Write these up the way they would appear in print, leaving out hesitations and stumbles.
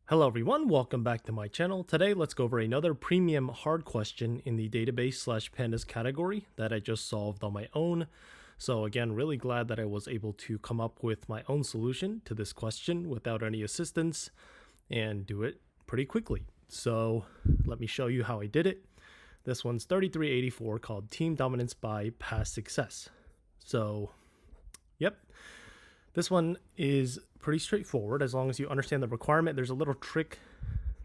Hello everyone, welcome back to my channel. Today let's go over another premium hard question in the database/pandas category that I just solved on my own. So again, really glad that I was able to come up with my own solution to this question without any assistance and do it pretty quickly. So let me show you how I did it. This one's 3384 called Team Dominance by Past Success. So, yep. This one is pretty straightforward as long as you understand the requirement. There's a little trick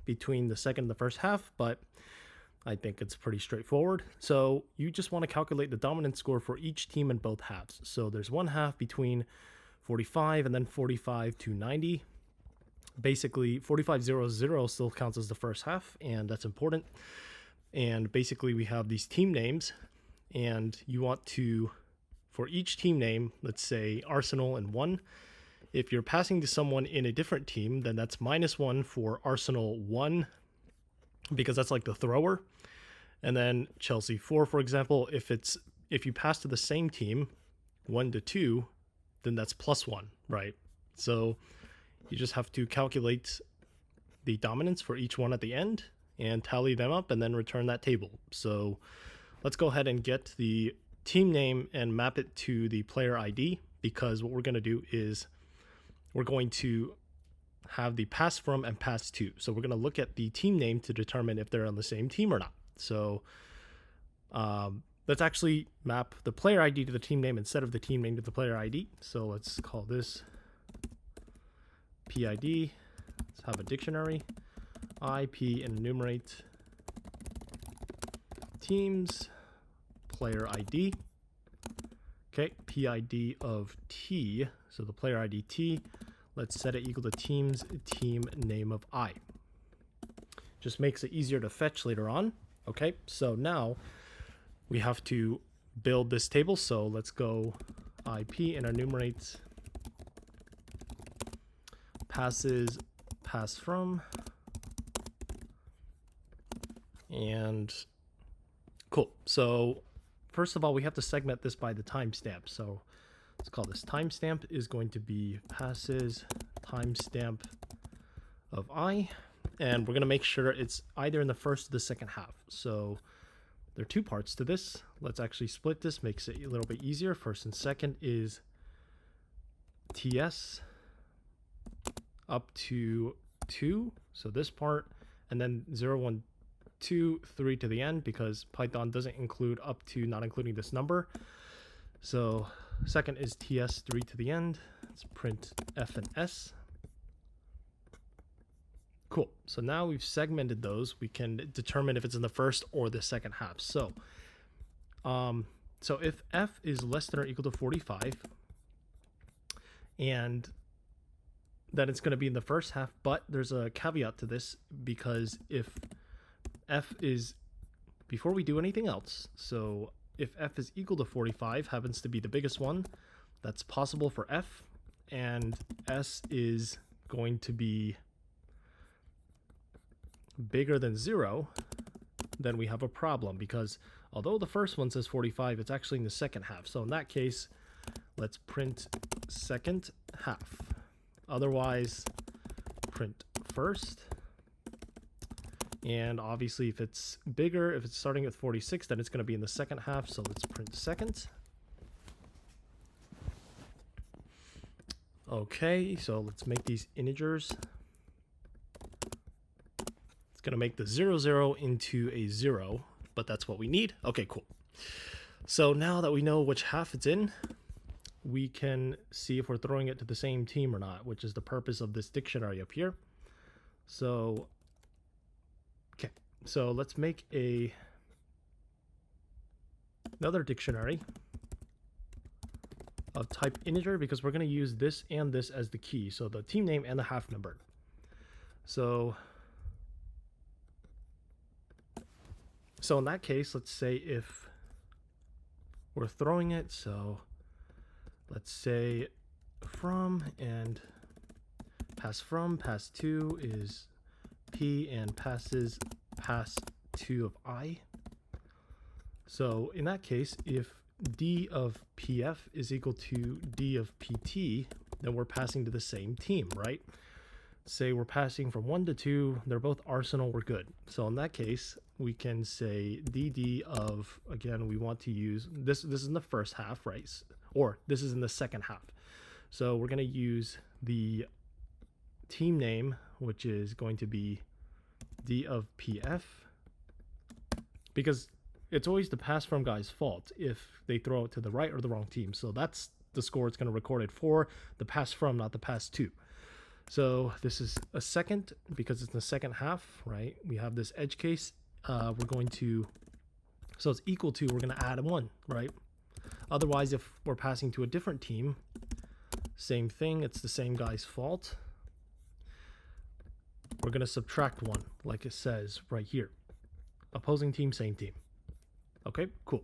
between the second and the first half, but I think it's pretty straightforward. So you just want to calculate the dominance score for each team in both halves. So there's one half between 45 and then 45 to 90. Basically, 45-0-0 still counts as the first half, and that's important. And basically, we have these team names, and you want to, for each team name, let's say Arsenal and 1. If you're passing to someone in a different team, then that's -1 for Arsenal 1, because that's like the thrower. And then Chelsea 4, for example, if you pass to the same team, 1 to 2, then that's +1, right? So you just have to calculate the dominance for each one at the end and tally them up and then return that table. So let's go ahead and get the team name and map it to the player ID, because what we're going to do is we're going to have the pass from and pass to. So we're going to look at the team name to determine if they're on the same team or not. So let's actually map the player ID to the team name instead of the team name to the player ID. So let's call this PID. Let's have a dictionary. IP and enumerate teams, player ID. Okay, PID of T, so the player ID T, let's set it equal to team's team name of I. Just makes it easier to fetch later on. Okay, so now we have to build this table. So let's go IP and enumerate passes, pass from, and cool. So first of all, we have to segment this by the timestamp. So let's call this timestamp is going to be passes timestamp of I. And we're going to make sure it's either in the first or the second half. So there are two parts to this. Let's actually split this, makes it a little bit easier. First and second is TS up to 2. So this part, and then 0, 1, 2, 3 to the end, because Python doesn't include up to, not including this number. So second is TS 3 to the end. Let's print F and S. Cool. So now we've segmented those. We can determine if it's in the first or the second half. So, if F is less than or equal to 45, and then it's going to be in the first half, but there's a caveat to this, because if F is, before we do anything else, so if F is equal to 45, happens to be the biggest one, that's possible for F, and S is going to be bigger than 0, then we have a problem, because although the first one says 45, it's actually in the second half. So in that case, let's print second half. Otherwise, print first. And obviously, if it's bigger, if it's starting at 46, then it's going to be in the second half. So let's print second. Okay, so let's make these integers. It's going to make the 0, 0 into a 0, but that's what we need. Okay, cool. So now that we know which half it's in, we can see if we're throwing it to the same team or not, which is the purpose of this dictionary up here. So so let's make another dictionary of type integer, because we're going to use this and this as the key. So the team name and the half number. So in that case, let's say if we're throwing it, so let's say from and pass to is P, and passes pass to of I. So in that case, if D of PF is equal to D of PT, then we're passing to the same team, right? say we're passing from 1 to 2, they're both Arsenal, we're good. So in that case, we can say dd of, again, we want to use, this is in the first half, right? Or this is in the second half. So we're going to use the team name, which is going to be d of pf, because it's always the pass from guy's fault if they throw it to the right or the wrong team. So that's the score it's going to record it for, the pass from, not the pass to. So this is a second because it's the second half, right? We have this edge case. We're going to, so it's equal to, we're going to add a 1, right? Otherwise, if we're passing to a different team, same thing, it's the same guy's fault. We're going to subtract 1, like it says right here. Opposing team, same team. Okay, cool.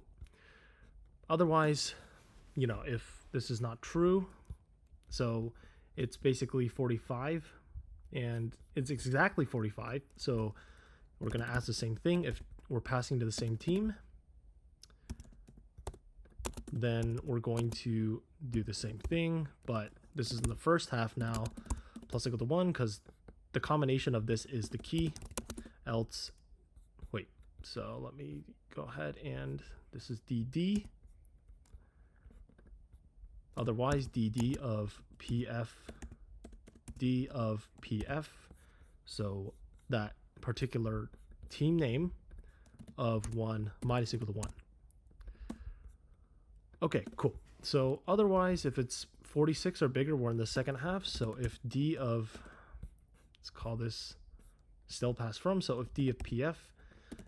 Otherwise, you know, if this is not true, so it's basically 45, and it's exactly 45. So we're going to ask the same thing. If we're passing to the same team, then we're going to do the same thing, but this is in the first half now, plus equal to 1, because the combination of this is the key. Else, wait, so let me go ahead, and this is dd. Otherwise, dd of pf, d of pf, so that particular team name of 1 minus equal to 1. Okay, cool. So otherwise, if it's 46 or bigger, we're in the second half. So if d of, let's call this still pass from, so if d of pf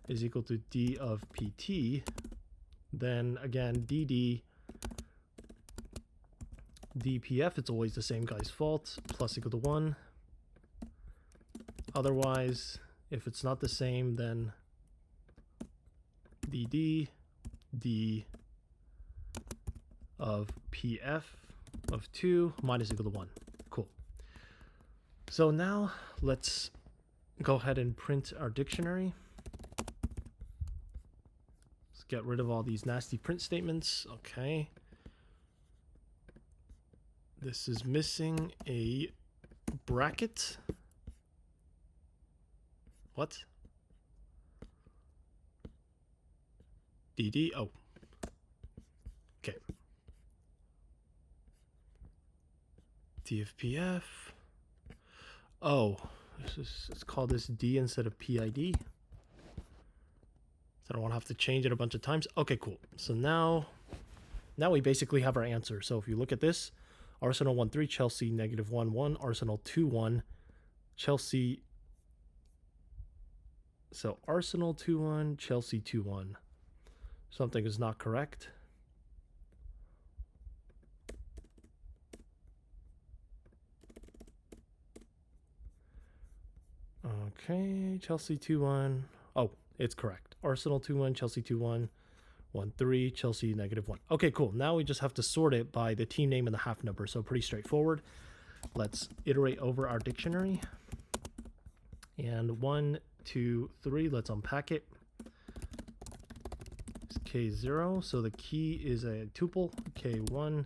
is equal to d of pt, then again, dd dpf, it's always the same guy's fault, plus equal to 1. Otherwise, if it's not the same, then dd d of pf of 2 minus equal to 1. Cool. So now let's go ahead and print our dictionary. Let's get rid of all these nasty print statements. Okay. This is missing a bracket. What? dd, oh. Okay. dfpf. Oh, let's call this d instead of PID. So I don't want to have to change it a bunch of times. Okay, cool. So now we basically have our answer. So if you look at this, Arsenal 1-3, Chelsea -1-1, Arsenal 2-1, Chelsea. So Arsenal 2-1, Chelsea 2-1. Something is not correct. Okay, Chelsea 2-1. Oh, it's correct. Arsenal 2-1, Chelsea 2-1, 1-3, Chelsea -1. Okay, cool. Now we just have to sort it by the team name and the half number. So pretty straightforward. Let's iterate over our dictionary. And 1, 2, 3, let's unpack it. It's K0, so the key is a tuple, K1,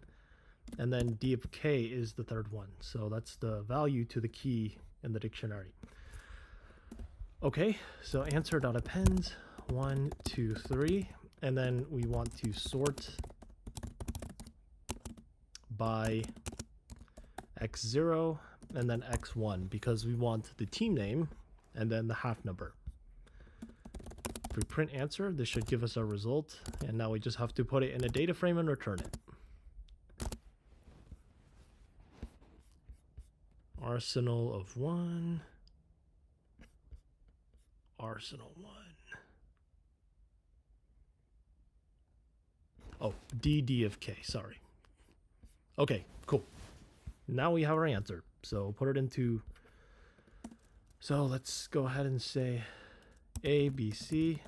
and then D of K is the third one. So that's the value to the key in the dictionary. Okay, so answer.append 1, 2, 3, and then we want to sort by x0 and then x1 because we want the team name and then the half number. If we print answer, this should give us our result, and now we just have to put it in a data frame and return it. Arsenal of 1. Arsenal 1. Oh, D of K, sorry. Okay, cool. Now we have our answer. So put it into, so let's go ahead and say A, B, C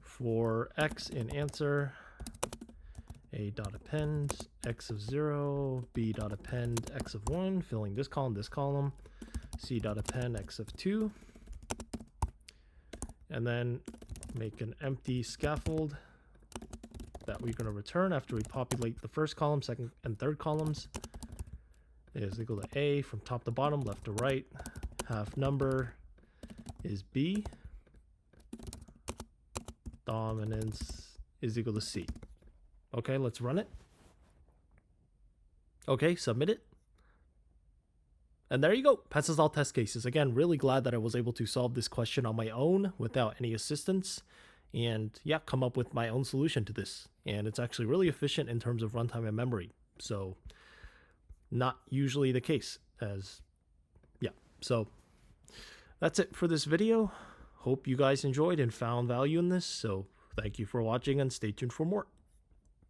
for X in answer. A dot append X of 0, B dot append X of 1, filling this column, C dot append X of 2, and then make an empty scaffold that we're going to return after we populate the first column, second and third columns. is equal to A from top to bottom, left to right. Half number is B. Dominance is equal to C. Okay, let's run it. Okay, submit it. And there you go, passes all test cases. Again, really glad that I was able to solve this question on my own without any assistance. And yeah, come up with my own solution to this. And it's actually really efficient in terms of runtime and memory. So not usually the case so that's it for this video. Hope you guys enjoyed and found value in this. So thank you for watching and stay tuned for more.